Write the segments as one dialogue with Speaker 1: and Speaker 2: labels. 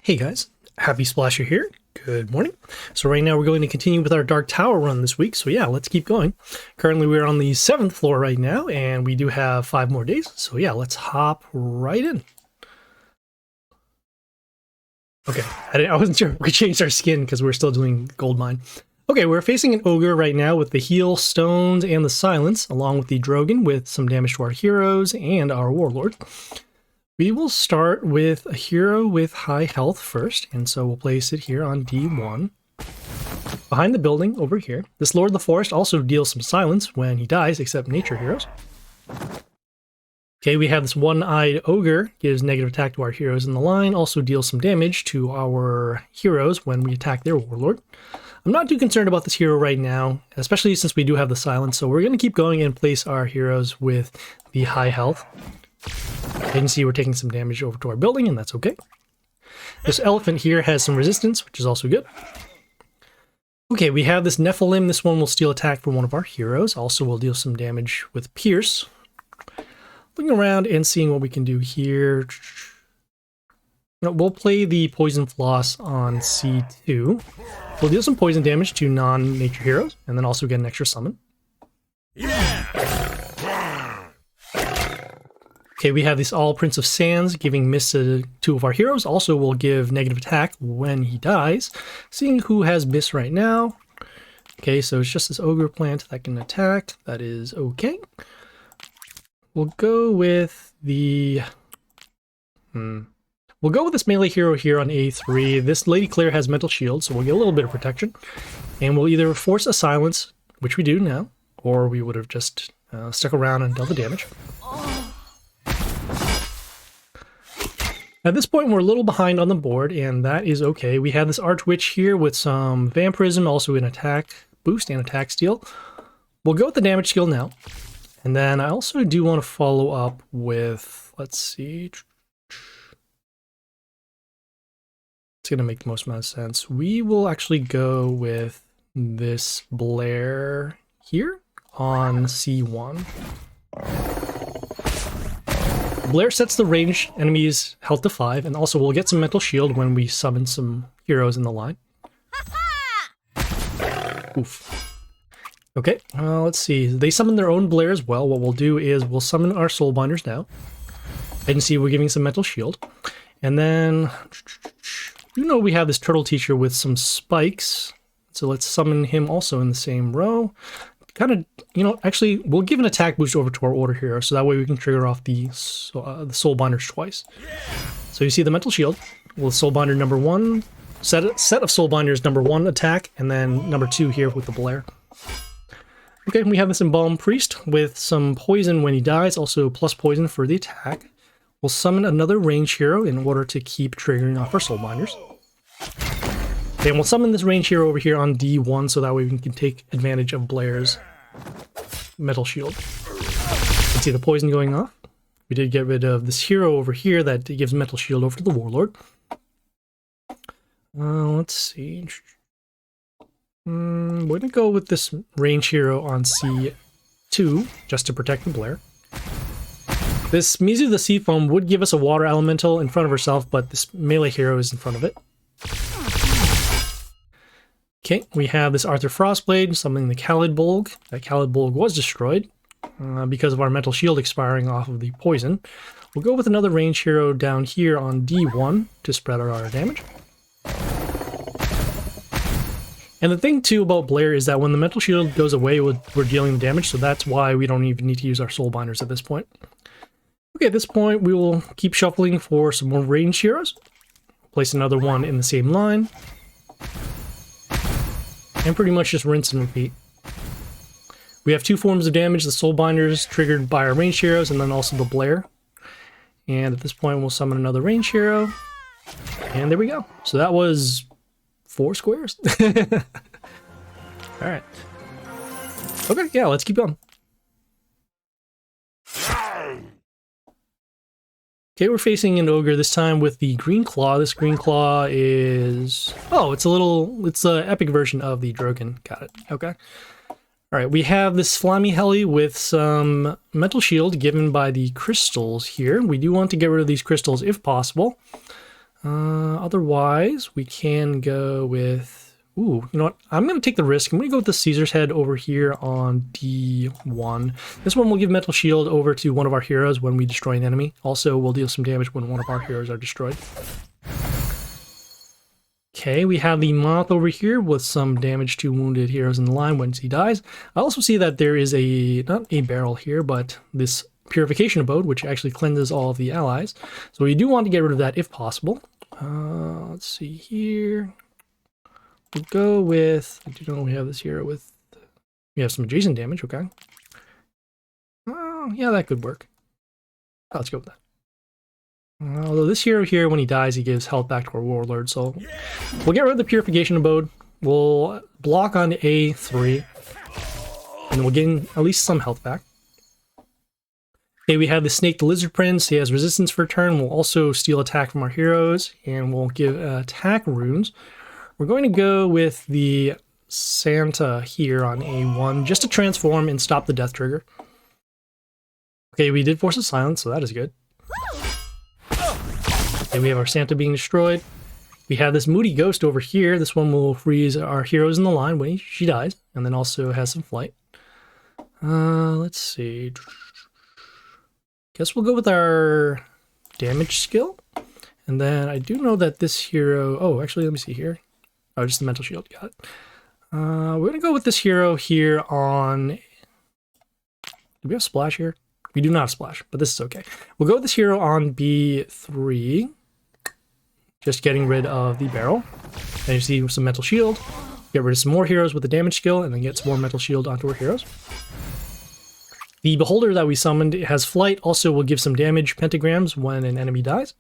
Speaker 1: Hey guys, Happy Splasher here. Good morning. So right now we're going to continue with our Dark Tower run this week. So yeah, let's keep going. Currently we're on the 7th floor right now, and we do have 5 more days. So yeah, let's hop right in. Okay, I wasn't sure if we changed our skin because we're still doing gold mine. Okay, we're facing an ogre right now with the heal, stones, and the silence, along with the Drogon with some damage to our heroes and our warlord. We will start with a hero with high health first, and so we'll place it here on D1. Behind the building over here, this Lord of the Forest also deals some silence when he dies, except nature heroes. Okay, we have this one-eyed ogre, gives negative attack to our heroes in the line, also deals some damage to our heroes when we attack their warlord. I'm not too concerned about this hero right now, especially since we do have the silence, so we're going to keep going and place our heroes with the high health. You can see we're taking some damage over to our building, and that's okay. This elephant here has some resistance, which is also good. Okay, we have this Nephilim. This one will steal attack for one of our heroes. Also, will deal some damage with Pierce. Looking around and seeing what we can do here. We'll play the Poison Floss on C2. We'll deal some poison damage to non-nature heroes, and then also get an extra summon. Okay, we have this All Prince of Sands giving miss to 2 of our heroes. Also will give negative attack when he dies. Seeing who has miss right now. Okay, so it's just this ogre plant that can attack. That is okay. We'll go with the... We'll go with this melee hero here on A3. This Lady Claire has mental shield, so we'll get a little bit of protection. And we'll either force a silence, which we do now, or we would have just stuck around and dealt the damage. At this point, we're a little behind on the board, and that is okay. We have this Archwitch here with some Vampirism, also an attack boost and attack steal. We'll go with the damage skill now. And then I also do want to follow up with, let's see. It's going to make the most amount of sense. We will actually go with this Blair here on C1. Blair sets the ranged enemy's health to 5, and also we'll get some mental shield when we summon some heroes in the line. Oof. Okay, let's see. They summon their own Blair as well. What we'll do is we'll summon our Soulbinders now. I can see we're giving some mental shield. And then, you know, we have this Turtle Teacher with some spikes. So let's summon him also in the same row. Kind of, you know, actually, we'll give an attack boost over to our Order Hero, so that way we can trigger off the Soulbinders twice. So you see the Mental Shield with Soulbinder number 1, set of Soulbinders number 1 attack, and then number 2 here with the Blair. Okay, we have this Embalmed Priest with some poison when he dies, also plus poison for the attack. We'll summon another ranged hero in order to keep triggering off our Soulbinders. And we'll summon this range hero over here on D1 so that way we can take advantage of Blair's metal shield. You can see the poison going off. We did get rid of this hero over here that gives metal shield over to the warlord. Let's see. We're going to go with this range hero on C2 just to protect the Blair. This Mizu the Seafoam would give us a water elemental in front of herself, but this melee hero is in front of it. Okay, we have this Arthur Frostblade, summoning the Khalid Bolg. That Khalid Bolg was destroyed because of our mental shield expiring off of the poison. We'll go with another range hero down here on D1 to spread our damage. And the thing too about Blair is that when the mental shield goes away, we're dealing the damage, so that's why we don't even need to use our Soulbinders at this point. Okay, at this point we will keep shuffling for some more ranged heroes. Place another one in the same line. And pretty much just rinse and repeat. We have 2 forms of damage, the Soulbinders triggered by our ranged heroes, and then also the Blair. And at this point we'll summon another ranged hero. And there we go. So that was 4 squares. Alright. Okay, yeah, let's keep going. Okay, we're facing an ogre this time with the Green Claw. This Green Claw is... Oh, it's an epic version of the Drogon. Got it. Okay. Alright, we have this Slimy Heli with some mental shield given by the crystals here. We do want to get rid of these crystals if possible. Otherwise, we can go with... Ooh, you know what? I'm going to take the risk. I'm going to go with the Caesar's Head over here on D1. This one will give Metal Shield over to one of our heroes when we destroy an enemy. Also, we'll deal some damage when one of our heroes are destroyed. Okay, we have the Moth over here with some damage to wounded heroes in the line once he dies. I also see that there is not a barrel here, but this Purification Abode, which actually cleanses all of the allies. So we do want to get rid of that if possible. Let's see here. We'll go with... I do know we have this hero with... We have some adjacent damage, okay. Oh, yeah, that could work. Let's go with that. Although this hero here, when he dies, he gives health back to our Warlord, so we'll get rid of the Purification Abode. We'll block on A3, and we'll gain at least some health back. Okay, we have the Snake the Lizard Prince. He has resistance for a turn. We'll also steal attack from our heroes, and we'll give attack runes. We're going to go with the Santa here on A1, just to transform and stop the death trigger. Okay, we did force a silence, so that is good. Okay, we have our Santa being destroyed. We have this Moody Ghost over here. This one will freeze our heroes in the line when she dies, and then also has some flight. Let's see. Guess we'll go with our damage skill. And then I do know that this hero... Oh, actually, let me see here. Oh, just the mental shield. Got it. We're going to go with this hero here on... Do we have splash here? We do not have splash, but this is okay. We'll go with this hero on B3. Just getting rid of the barrel. And you see some mental shield. Get rid of some more heroes with the damage skill, and then get some more mental shield onto our heroes. The beholder that we summoned has flight. Also will give some damage pentagrams when an enemy dies.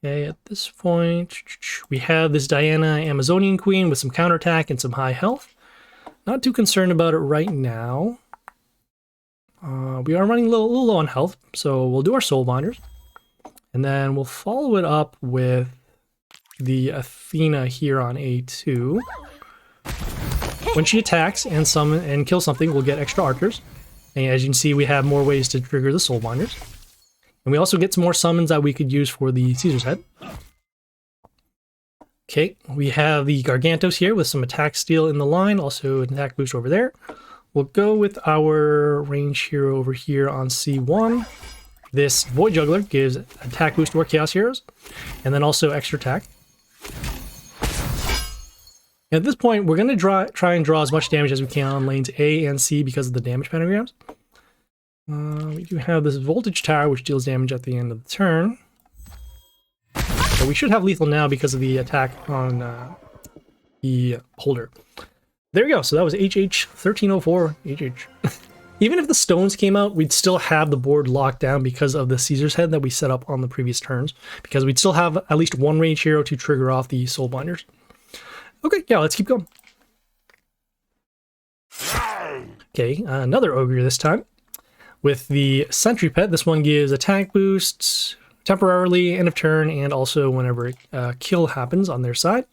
Speaker 1: Okay, at this point, we have this Diana Amazonian Queen with some counterattack and some high health. Not too concerned about it right now. We are running a little low on health, so we'll do our Soul Binders. And then we'll follow it up with the Athena here on A2. When she attacks and summon and kills something, we'll get extra archers. And as you can see, we have more ways to trigger the Soul Binders. And we also get some more summons that we could use for the Caesar's Head. Okay, we have the Gargantos here with some attack steal in the line, also an attack boost over there. We'll go with our range hero over here on C1. This Void Juggler gives attack boost to our Chaos heroes, and then also extra attack. At this point, we're going to try and draw as much damage as we can on lanes A and C because of the damage pentagrams. We do have this Voltage Tower, which deals damage at the end of the turn. So we should have lethal now because of the attack on the holder. There we go. So that was HH 1304. HH. Even if the stones came out, we'd still have the board locked down because of the Caesar's Head that we set up on the previous turns. Because we'd still have at least one range hero to trigger off the Soul Binders. Okay, yeah, let's keep going. Okay, another Ogre this time. With the Sentry Pet, this one gives attack boosts temporarily, end of turn, and also whenever a kill happens on their side.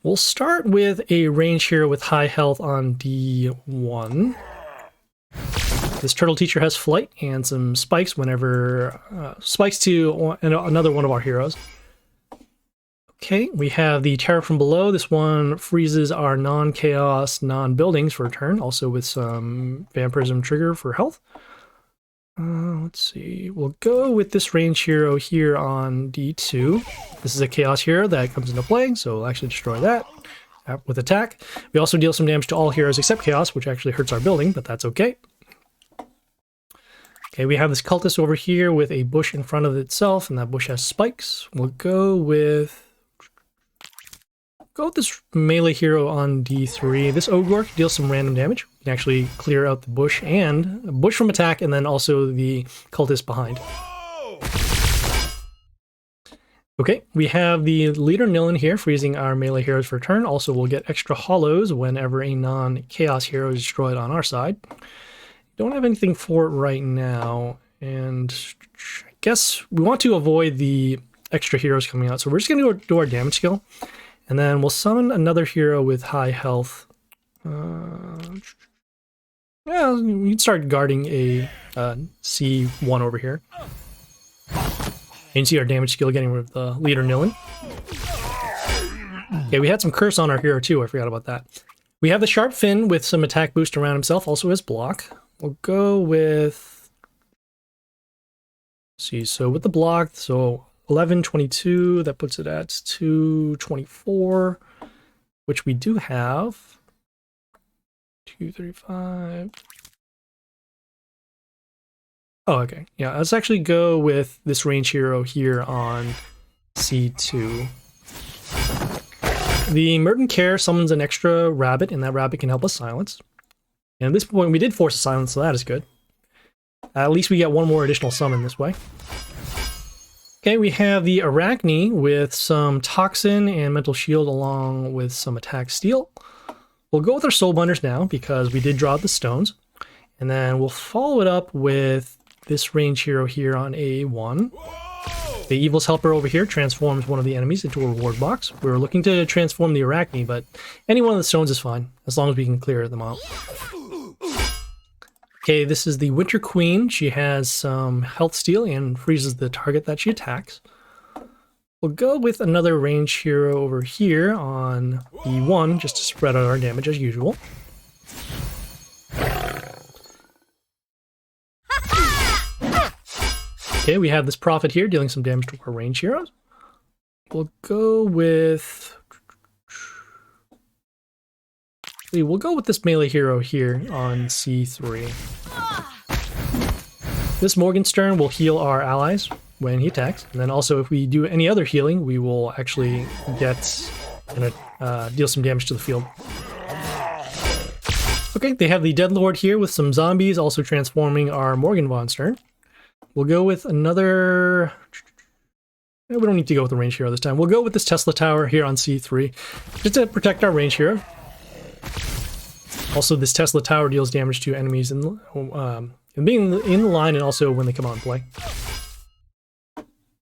Speaker 1: We'll start with a range hero with high health on D1. This Turtle Teacher has flight and some spikes whenever... spikes to another one of our heroes. Okay, we have the Terror from Below. This one freezes our non-chaos, non-buildings for a turn, also with some Vampirism trigger for health. Let's see, we'll go with this range hero here on D2. This is a Chaos hero that comes into play, so we'll actually destroy that with attack. We also deal some damage to all heroes except Chaos, which actually hurts our building, but that's okay. Okay, we have this Cultist over here with a bush in front of itself, and that bush has spikes. We'll go with this melee hero on D3. This Ogre deals some random damage. You can actually clear out the bush from attack, and then also the cultist behind. Okay, we have the leader Nilin here, freezing our melee heroes for a turn. Also, we'll get extra hollows whenever a non-chaos hero is destroyed on our side. Don't have anything for it right now, and I guess we want to avoid the extra heroes coming out, so we're just going to do our damage skill. And then we'll summon another hero with high health. Yeah, we can start guarding a C1 over here. And you see our damage skill getting rid of the leader Nilin. Okay, we had some curse on our hero too, I forgot about that. We have the Sharp Fin with some attack boost around himself, also his block. We'll go with... Let's see, so with the block, so 1122, that puts it at 224, which we do have. 235. Oh, okay. Yeah, let's actually go with this range hero here on C2. The Merton Care summons an extra rabbit, and that rabbit can help us silence. And at this point, we did force a silence, so that is good. At least we get one more additional summon this way. Okay, we have the Arachne with some Toxin and Mental Shield along with some Attack Steel. We'll go with our Soulbinders now because we did draw out the stones. And then we'll follow it up with this range hero here on A1. The Evil's Helper over here transforms one of the enemies into a reward box. We're looking to transform the Arachne, but any one of the stones is fine, as long as we can clear them out. Okay, this is the Winter Queen. She has some health steal and freezes the target that she attacks. We'll go with another range hero over here on E1, just to spread out our damage as usual. Okay, we have this Prophet here dealing some damage to our range heroes. We'll go with... We'll go with this melee hero here on C3. This Morgenstern will heal our allies when he attacks, and then also if we do any other healing, we will actually get and deal some damage to the field. Okay, they have the Deadlord here with some zombies, also transforming our Morgan von Stern. We'll go with another... We don't need to go with the range hero this time. We'll go with this Tesla Tower here on C3, just to protect our range hero. Also, this Tesla Tower deals damage to enemies being in the line and also when they come on play.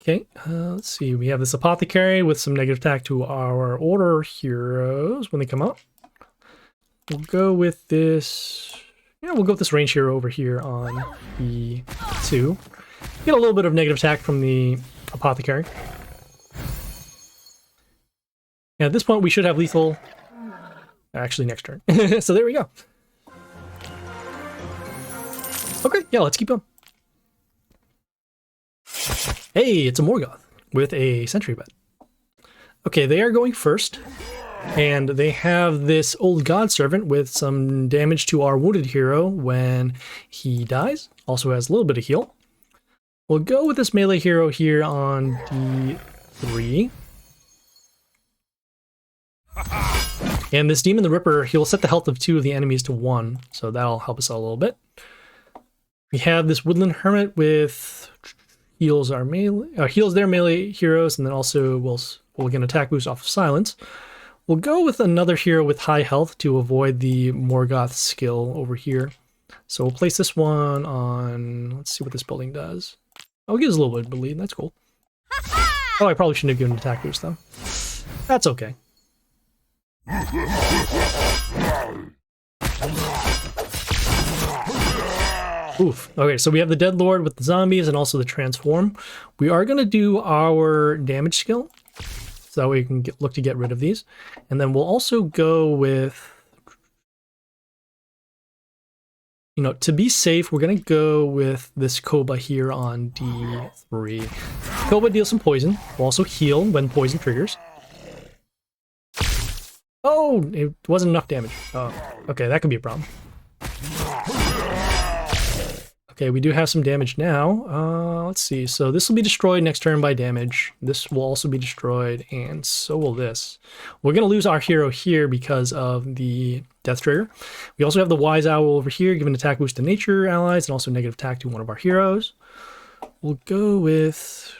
Speaker 1: Okay, let's see. We have this Apothecary with some negative attack to our Order heroes when they come out. We'll go with this... Yeah, we'll go with this range hero over here on E2. Get a little bit of negative attack from the Apothecary. And at this point, we should have lethal... Actually, next turn. So there we go. Okay, yeah, let's keep going. Hey, it's a Morgoth with a Sentry Bed. Okay, they are going first. And they have this Old God Servant with some damage to our wounded hero when he dies. Also has a little bit of heal. We'll go with this melee hero here on D3. And this Demon the Ripper, he'll set the health of 2 of the enemies to 1, so that'll help us out a little bit. We have this Woodland Hermit with heals their melee heroes, and then also we'll get an attack boost off of Silence. We'll go with another hero with high health to avoid the Morgoth skill over here. So we'll place this one on... Let's see what this building does. Oh, it gives a little bit of bleed. That's cool. Oh, I probably shouldn't have given an attack boost, though. That's okay. Oof. Okay, so we have the Deadlord with the zombies and also the Transform. We are going to do our damage skill. So that way we can look to get rid of these. And then we'll also go with... You know, to be safe, we're going to go with this Koba here on D3. Koba deals some poison. We'll also heal when poison triggers. Oh, it wasn't enough damage. Oh, okay, that could be a problem. Okay, we do have some damage now. Let's see. So this will be destroyed next turn by damage. This will also be destroyed, and so will this. We're going to lose our hero here because of the death trigger. We also have the Wise Owl over here, giving attack boost to nature allies, and also negative attack to one of our heroes. We'll go with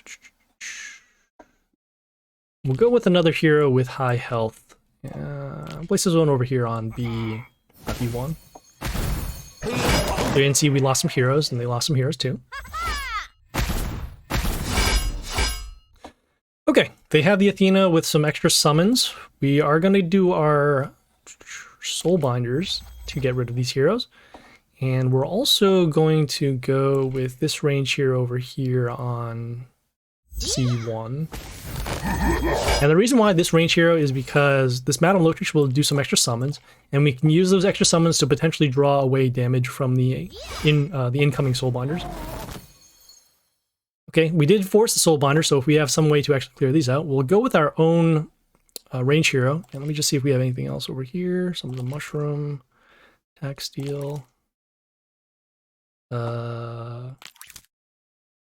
Speaker 1: another hero with high health. Place this one over here on B1. You can see we lost some heroes, and they lost some heroes too. Okay, they have the Athena with some extra summons. We are going to do our Soulbinders to get rid of these heroes. And we're also going to go with this range hero over here on C1. And the reason why this range hero is because this Madame Lotrix will do some extra summons, and we can use those extra summons to potentially draw away damage from the incoming Soulbinders. Okay, we did force the Soulbinder, so if we have some way to actually clear these out, we'll go with our own range hero. And let me just see if we have anything else over here. Some of the mushroom, attack steel.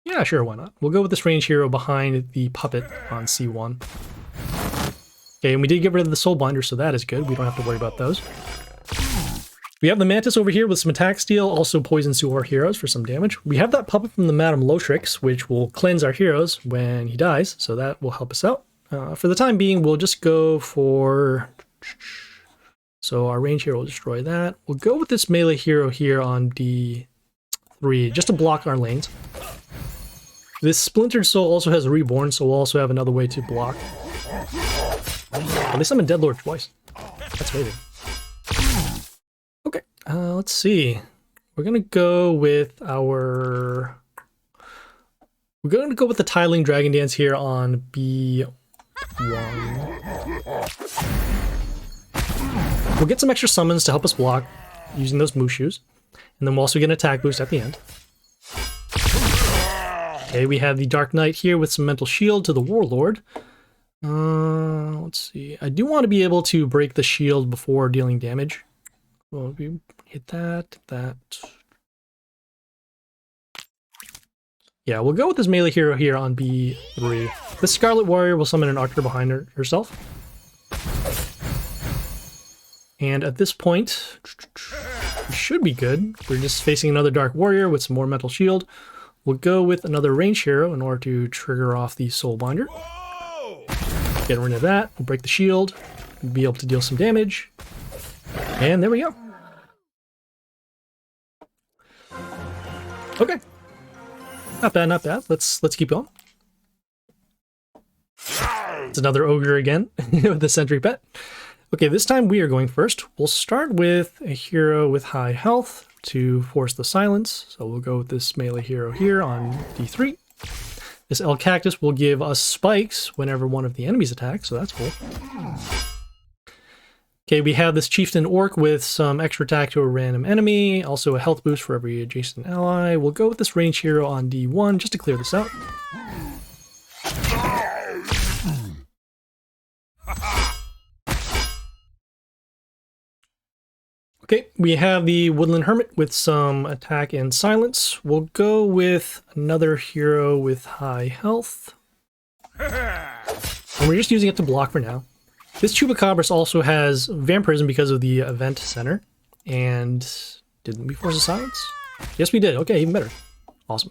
Speaker 1: Yeah, sure, why not? We'll go with this range hero behind the puppet on C1. Okay, and we did get rid of the Soulbinder, so that is good. We don't have to worry about those. We have the Mantis over here with some attack steel, also poisons to our heroes for some damage. We have that puppet from the Madame Lotrix, which will cleanse our heroes when he dies, so that will help us out. For the time being, we'll just go for... So our range hero will destroy that. We'll go with this melee hero here on D3, just to block our lanes. This Splintered Soul also has a Reborn, so we'll also have another way to block. Oh, they summoned Deadlord twice. That's amazing. Okay, let's see. We're gonna go with our... We're gonna go with the Tiling Dragon Dance here on B1. We'll get some extra summons to help us block using those Mushus. And then we'll also get an attack boost at the end. Okay, we have the Dark Knight here with some Mental Shield to the Warlord. Let's see. I do want to be able to break the shield before dealing damage. Well, we hit that. Yeah, we'll go with this melee hero here on B3. The Scarlet Warrior will summon an Archer behind herself. And at this point, we should be good. We're just facing another Dark Warrior with some more Mental Shield. We'll go with another range hero in order to trigger off the Soulbinder. Get rid of that. We'll break the shield. We'll be able to deal some damage. And there we go. Okay. Not bad, not bad. Let's keep going. It's another ogre again with the sentry pet. Okay, this time we are going first. We'll start with a hero with high health to force the silence. So we'll go with this melee hero here on D3. This El Cactus will give us spikes whenever one of the enemies attacks, so that's cool. Okay, we have this Chieftain Orc with some extra attack to a random enemy, also a health boost for every adjacent ally. We'll go with this range hero on D1 just to clear this out. Okay, we have the Woodland Hermit with some attack and silence. We'll go with another hero with high health. And we're just using it to block for now. This Chupacabras also has Vampirism because of the event center. And didn't we force a silence? Yes, we did. Okay, even better. Awesome.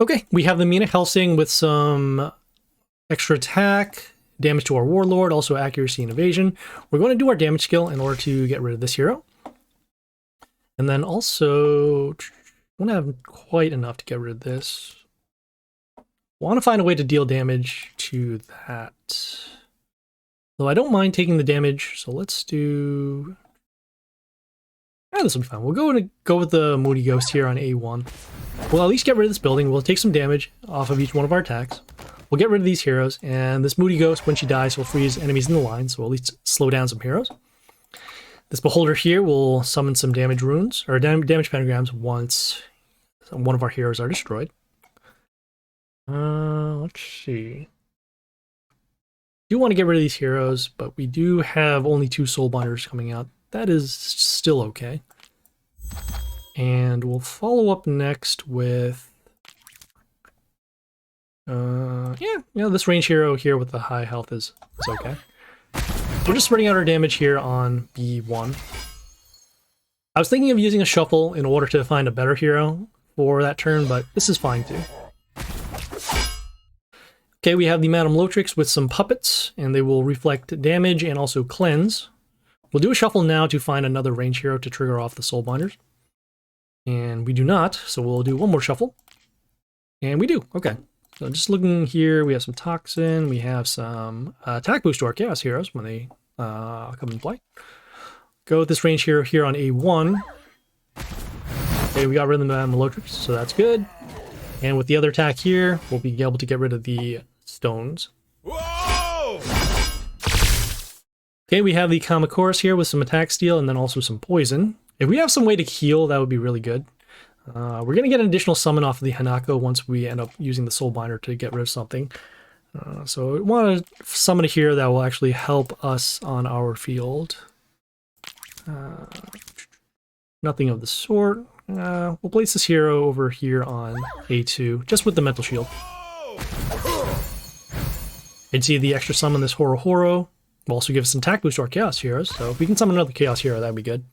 Speaker 1: Okay, we have the Mina Helsing with some extra attack, damage to our Warlord, also accuracy and evasion. We're going to do our damage skill in order to get rid of this hero. And then also, don't have quite enough to get rid of this. Want to find a way to deal damage to that. Though I don't mind taking the damage, so let's do... Yeah, this will be fine. We'll go with the Moody Ghost here on A1. We'll at least get rid of this building. We'll take some damage off of each one of our attacks. We'll get rid of these heroes, and this Moody Ghost, when she dies, will freeze enemies in the line, so we'll at least slow down some heroes. This Beholder here will summon some damage runes, or damage pentagrams once one of our heroes are destroyed. Let's see. Do want to get rid of these heroes, but we do have only 2 Soulbinders coming out. That is still okay. And we'll follow up next with... this range hero here with the high health is okay. We're just spreading out our damage here on B1. I was thinking of using a shuffle in order to find a better hero for that turn, but this is fine too. Okay, we have the Madame Lotrix with some puppets, and they will reflect damage and also cleanse. We'll do a shuffle now to find another range hero to trigger off the Soulbinders. And we do not, so we'll do one more shuffle. And we do, okay. So just looking here, we have some Toxin, we have some attack boost to our Chaos heroes when they come in play. Go with this range hero here on A1. Okay, we got rid of the Madame Lotrix, so that's good. And with the other attack here, we'll be able to get rid of the stones. Whoa! Okay, we have the Kamakoris here with some attack steal and then also some poison. If we have some way to heal, that would be really good. We're going to get an additional summon off of the Hanako once we end up using the Soulbinder to get rid of something. So we want to summon a hero that will actually help us on our field. Nothing of the sort. We'll place this hero over here on A2, just with the mental shield. And see the extra summon this Horo Horo. Will also give us an attack boost to our Chaos heroes, so if we can summon another Chaos hero, that'd be good.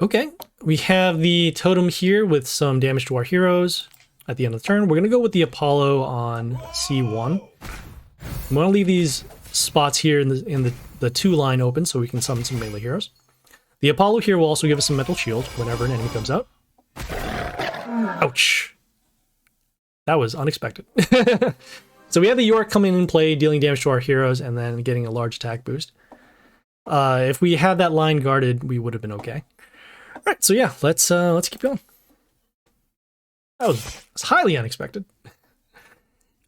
Speaker 1: Okay, we have the totem here with some damage to our heroes at the end of the turn. We're going to go with the Apollo on C1. I'm going to leave these spots here in the 2 line open so we can summon some melee heroes. The Apollo here will also give us some mental shield whenever an enemy comes out. Ouch. That was unexpected. So we have the York coming in play, dealing damage to our heroes, and then getting a large attack boost. If we had that line guarded, we would have been okay. All right, so yeah, let's keep going. That was highly unexpected.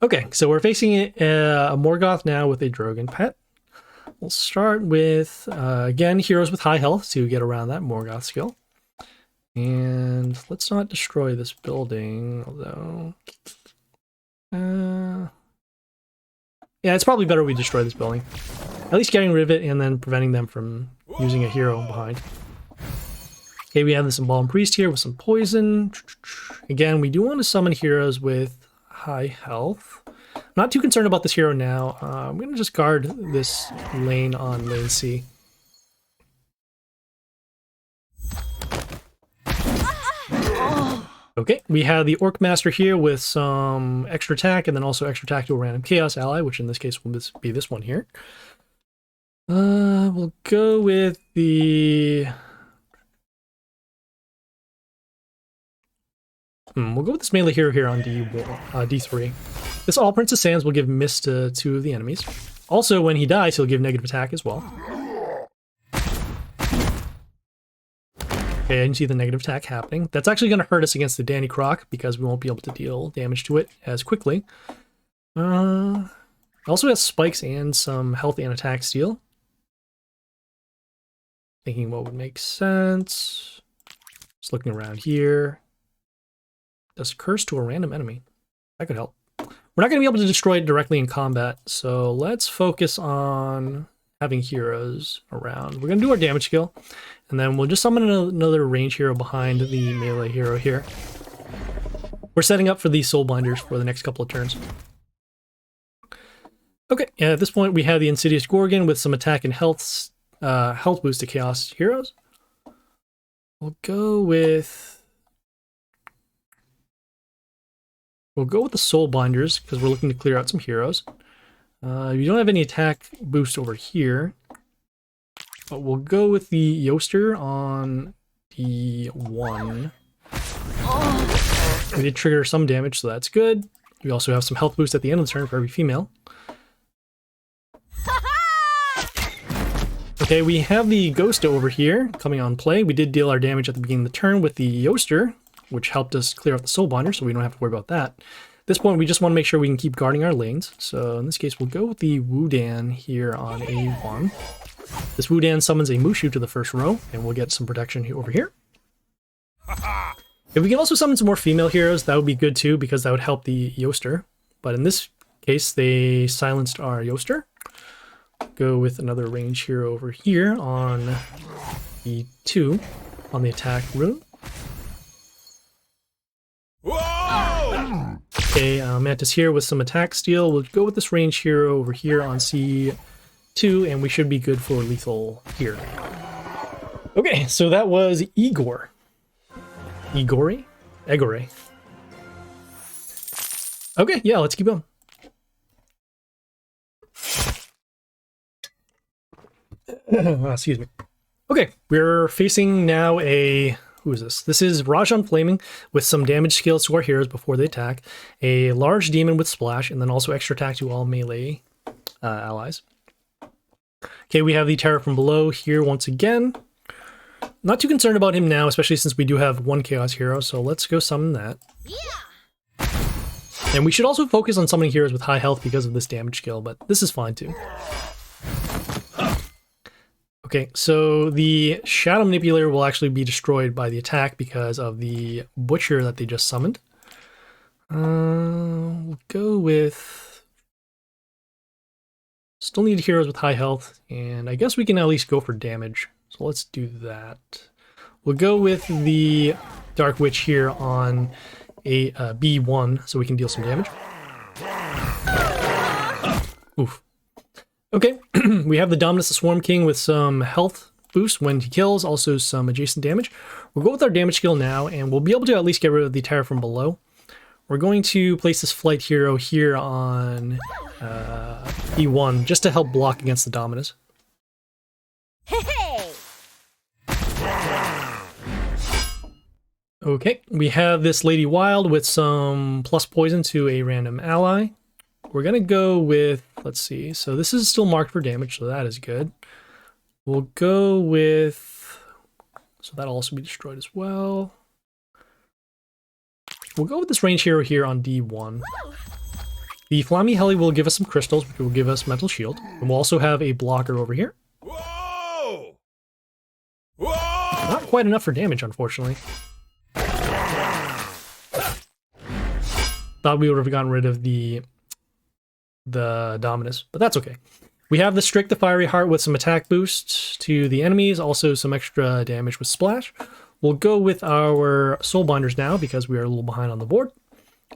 Speaker 1: Okay, so we're facing a Morgoth now with a Drogon pet. We'll start with, again, heroes with high health to get around that Morgoth skill. And let's not destroy this building, although... yeah, it's probably better we destroy this building. At least getting rid of it and then preventing them from using a hero behind. Okay, we have this Embalmed Priest here with some poison. Again, we do want to summon heroes with high health. I'm not too concerned about this hero now. I'm going to just guard this lane on lane C. Okay, we have the Orc Master here with some extra attack and then also extra attack to a random Chaos ally, which in this case will be this one here. We'll go with the... we'll go with this melee hero here on D3. This All Princess Sands will give miss to 2 of the enemies. Also, when he dies, he'll give negative attack as well. Okay, I can see the negative attack happening. That's actually going to hurt us against the Danny Croc because we won't be able to deal damage to it as quickly. It also has spikes and some health and attack steal. Thinking what would make sense. Just looking around here. Does curse to a random enemy. That could help. We're not going to be able to destroy it directly in combat, so let's focus on having heroes around. We're going to do our damage skill, and then we'll just summon another range hero behind the melee hero here. We're setting up for these Soulbinders for the next couple of turns. Okay, and at this point we have the Insidious Gorgon with some attack and health boost to Chaos heroes. We'll go with the Soulbinders because we're looking to clear out some heroes. You don't have any attack boost over here, but we'll go with the Yoster on D1. We did trigger some damage, so that's good. We also have some health boost at the end of the turn for every female. Okay, we have the Ghosto over here coming on play. We did deal our damage at the beginning of the turn with the Yoster, which helped us clear out the Soulbinder, so we don't have to worry about that. At this point, we just want to make sure we can keep guarding our lanes. So in this case, we'll go with the Woodan here on A1. This Woodan summons a Mushu to the first row, and we'll get some protection over here. If we can also summon some more female heroes, that would be good too, because that would help the Yoster. But in this case, they silenced our Yoster. Go with another range hero over here on E2 on the attack rune. Okay, Mantis here with some attack steal. We'll go with this range hero over here on C2, and we should be good for lethal here. Okay, so that was EGORE. EGORE? EGORE. Okay, yeah, let's keep going. Excuse me. Okay, we're facing now a... Who is this? This is Rajan Flaming with some damage skills to our heroes before they attack, a large demon with splash, and then also extra attack to all melee allies. Okay, we have the Terror from Below here once again. Not too concerned about him now, especially since we do have one Chaos hero, so let's go summon that. And we should also focus on summoning heroes with high health because of this damage skill, but this is fine too. Okay, so the Shadow Manipulator will actually be destroyed by the attack because of the Butcher that they just summoned. We'll go with... Still need heroes with high health, and I guess we can at least go for damage. So let's do that. We'll go with the Dark Witch here on a B1 so we can deal some damage. Oof. Okay, we have the Dominus the Swarm King with some health boost when he kills, also some adjacent damage. We'll go with our damage skill now, and we'll be able to at least get rid of the Terror from below. We're going to place this Flight Hero here on E1 just to help block against the Dominus.
Speaker 2: Hey!
Speaker 1: Okay, we have this Lady Wild with some plus poison to a random ally. We're going to go with, let's see, so this is still marked for damage, so that is good. We'll go with, so that'll also be destroyed as well. We'll go with this range hero here on D1. The Flammy Heli will give us some crystals, which will give us mental shield. And we'll also have a blocker over here.
Speaker 3: Whoa! Whoa!
Speaker 1: Not quite enough for damage, unfortunately. Thought we would have gotten rid of the Dominus, but that's okay. We have the Strict the Fiery Heart with some attack boosts to the enemies, also some extra damage with Splash. We'll go with our Soulbinders now because we are a little behind on the board.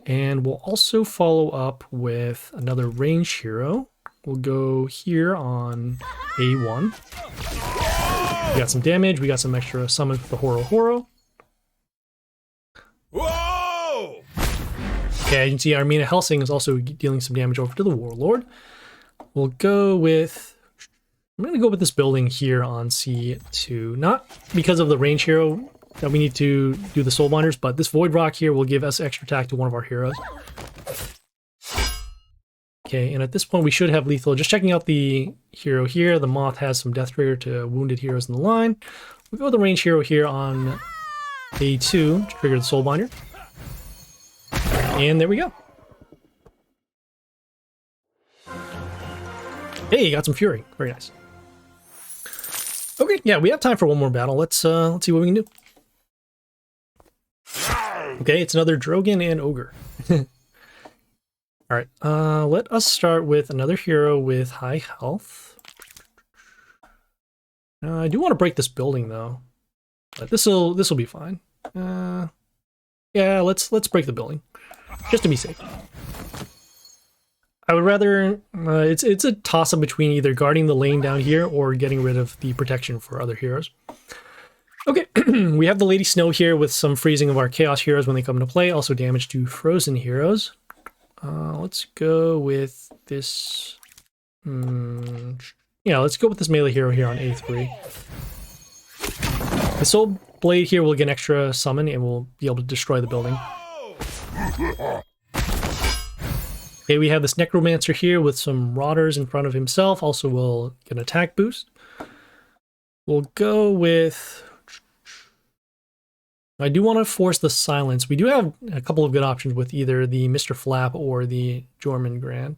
Speaker 1: And we'll also follow up with another range hero. We'll go here on A1. We got some damage, we got some extra summon for the Horo.
Speaker 3: Whoa!
Speaker 1: Okay, you can see Armina Helsing is also dealing some damage over to the Warlord. We'll go with... I'm going to go with this building here on C2. Not because of the range hero that we need to do the Soulbinders, but this Void Rock here will give us extra attack to one of our heroes. Okay, and at this point we should have lethal. Just checking out the hero here. The Moth has some death trigger to wounded heroes in the line. We'll go with the range hero here on A2 to trigger the Soulbinder. And there we go. Hey, got some fury. Very nice. Okay, yeah, we have time for one more battle. Let's see what we can do. Okay, it's another Drogon and Ogre. Alright, let us start with another hero with high health. I do want to break this building though. But this'll be fine. Yeah, let's break the building. Just to be safe. I would rather, it's a toss-up between either guarding the lane down here or getting rid of the protection for other heroes. Okay, we have the Lady Snow here with some freezing of our Chaos heroes when they come into play, also damage to frozen heroes. Let's go with this, yeah, let's go with this melee hero here on A3. The Soul Blade here will get an extra summon and we'll be able to destroy the building. Okay, we have this Necromancer here with some Rotters in front of himself. Also will get an attack boost. We'll go with... I do want to force the Silence. We do have a couple of good options with either the Mr. Flap or the Jormungand.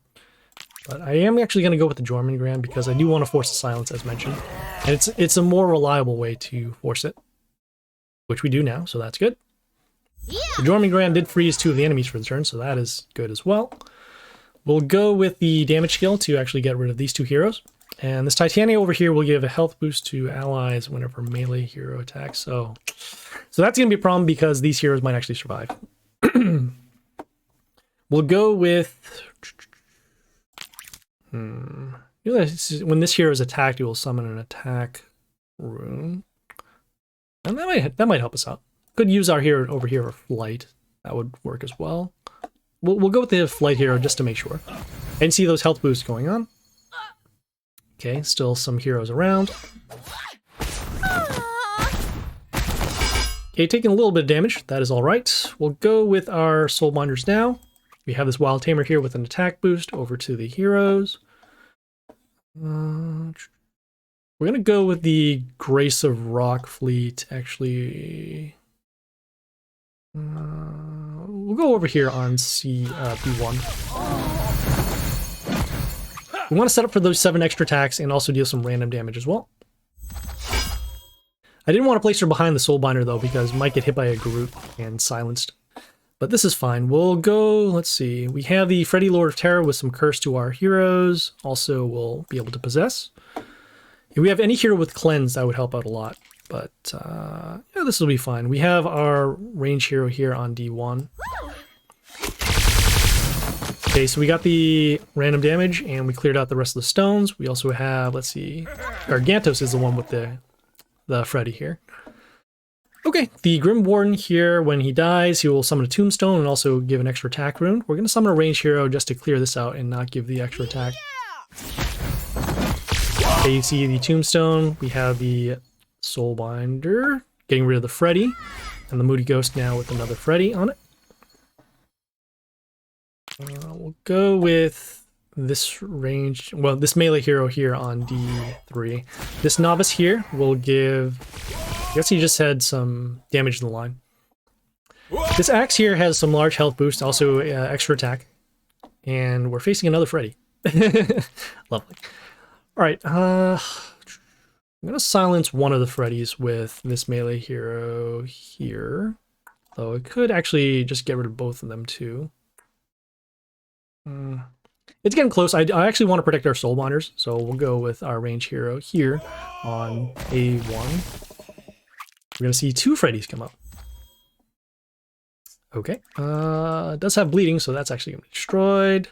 Speaker 1: But I am actually going to go with the Jormungand because I do want to force the Silence as mentioned. And it's a more reliable way to force it. Which we do now, so that's good.
Speaker 2: Yeah.
Speaker 1: The Jormungand did freeze 2 of the enemies for the turn, so that is good as well. We'll go with the damage skill to actually get rid of these 2 heroes. And this Titania over here will give a health boost to allies whenever melee hero attacks. So that's going to be a problem because these heroes might actually survive. We'll go with... when this hero is attacked, you will summon an attack rune. And that might help us out. Could use our hero over here for flight. That would work as well. We'll go with the flight hero just to make sure. And see those health boosts going on. Okay, still some heroes around. Okay, taking a little bit of damage. That is all right. We'll go with our Soulbinders now. We have this Wild Tamer here with an attack boost over to the heroes. We're going to go with the Grace of Rock Fleet, actually. We'll we'll go over here on B1. We want to set up for those 7 extra attacks and also deal some random damage as well. I didn't want to place her behind the Soulbinder though, because might get hit by a Garroot and silenced. But this is fine. We'll go, let's see. We have the Freddy Lord of Terror with some curse to our heroes. Also, we'll be able to possess. If we have any hero with cleanse, that would help out a lot. But yeah, this will be fine. We have our range hero here on D1. Okay, so we got the random damage and we cleared out the rest of the stones. We also have, let's see, Gargantos is the one with the Freddy here. Okay, the Grim Warden here, when he dies, he will summon a tombstone and also give an extra attack rune. We're going to summon a ranged hero just to clear this out and not give the extra attack. Okay, you see the tombstone. We have the Soulbinder, getting rid of the Freddy, and the Moody Ghost now with another Freddy on it. We'll go with this range, well, this melee hero here on D3. This novice here will give, I guess he just had some damage in the line. This axe here has some large health boost, also extra attack. And we're facing another Freddy. Lovely. Alright, I'm going to silence one of the Freddys with this melee hero here. Though it could actually just get rid of both of them too. It's getting close. I actually want to protect our Soulbinders, so we'll go with our range hero here on A1. We're going to see 2 Freddys come up. Okay. It does have bleeding, so that's actually going to be destroyed.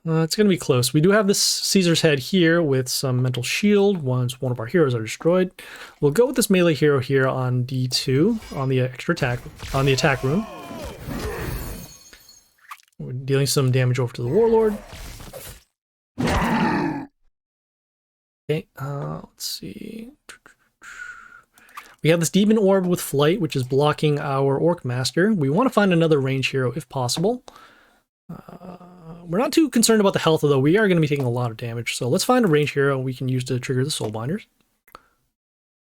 Speaker 1: It's going to be close. We do have this Caesar's head here with some mental shield once one of our heroes are destroyed. We'll go with this melee hero here on D2 on the extra attack, on the attack room. We're dealing some damage over to the Warlord. Okay, let's see. We have this Demon Orb with Flight, which is blocking our Orc Master. We want to find another range hero if possible. We're not too concerned about the health, although we are going to be taking a lot of damage. So let's find a range hero we can use to trigger the Soulbinders.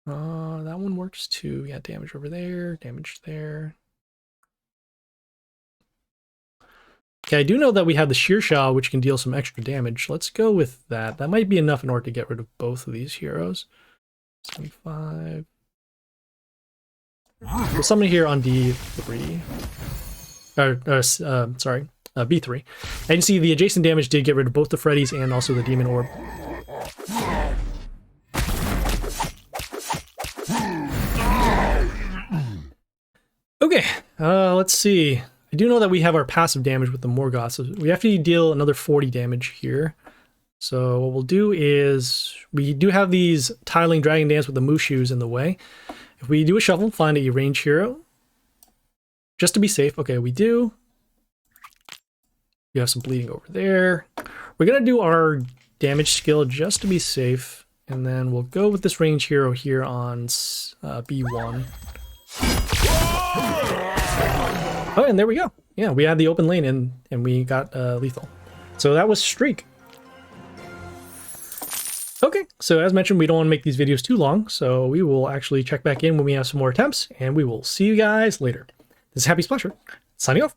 Speaker 1: That one works too. We got damage over there, damage there. Okay, I do know that we have the Shearshaw, which can deal some extra damage. Let's go with that. That might be enough in order to get rid of both of these heroes. 75. We'll summon here on D3. Sorry, B3. And you see the adjacent damage did get rid of both the Freddys and also the Demon Orb. Okay, let's see. I do know that we have our passive damage with the Morgoth, so we have to deal another 40 damage here. So what we'll do is, we do have these tiling Dragon Dance with the Mushu's in the way. If we do a shuffle, find a range hero, just to be safe. Okay, we do. We have some bleeding over there. We're going to do our damage skill just to be safe, and then we'll go with this range hero here on B1. Oh, and there we go. Yeah, we had the open lane and we got lethal. So that was Streak. Okay, so as mentioned, we don't want to make these videos too long, so we will actually check back in when we have some more attempts, and we will see you guys later. This is Happy Splasher, signing off.